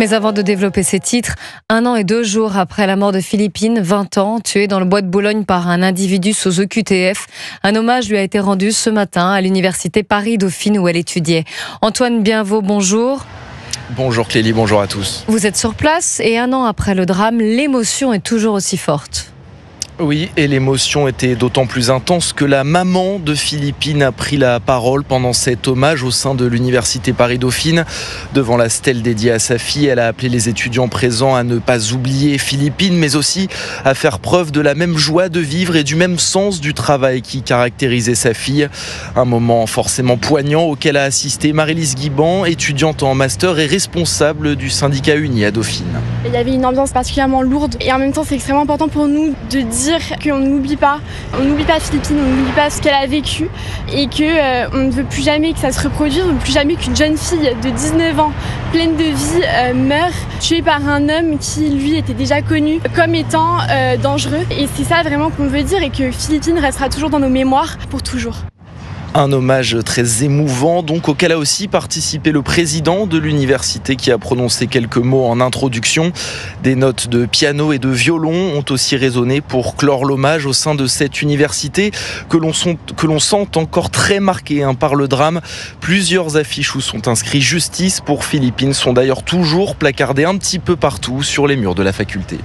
Mais avant de développer ses titres, 1 an et 2 jours après la mort de Philippine, 20 ans, tuée dans le bois de Boulogne par un individu sous OQTF, un hommage lui a été rendu ce matin à l'université Paris-Dauphine où elle étudiait. Antoine Bienvaux, bonjour. Bonjour Clélie, bonjour à tous. Vous êtes sur place et 1 an après le drame, l'émotion est toujours aussi forte. Oui, et l'émotion était d'autant plus intense que la maman de Philippine a pris la parole pendant cet hommage au sein de l'université Paris-Dauphine. Devant la stèle dédiée à sa fille, elle a appelé les étudiants présents à ne pas oublier Philippine, mais aussi à faire preuve de la même joie de vivre et du même sens du travail qui caractérisait sa fille. Un moment forcément poignant auquel a assisté Marie-Lise Guiban, étudiante en master et responsable du syndicat uni à Dauphine. Il y avait une ambiance particulièrement lourde et en même temps c'est extrêmement important pour nous de dire qu'on n'oublie pas Philippine, on n'oublie pas ce qu'elle a vécu et qu'on ne veut plus jamais que ça se reproduise, on ne veut plus jamais qu'une jeune fille de 19 ans pleine de vie meure tuée par un homme qui lui était déjà connu comme étant dangereux. Et c'est ça vraiment qu'on veut dire et que Philippine restera toujours dans nos mémoires pour toujours. Un hommage très émouvant, donc auquel a aussi participé le président de l'université qui a prononcé quelques mots en introduction. Des notes de piano et de violon ont aussi résonné pour clore l'hommage au sein de cette université que l'on sent encore très marquée par le drame. Plusieurs affiches où sont inscrits justice pour Philippine sont d'ailleurs toujours placardées un petit peu partout sur les murs de la faculté.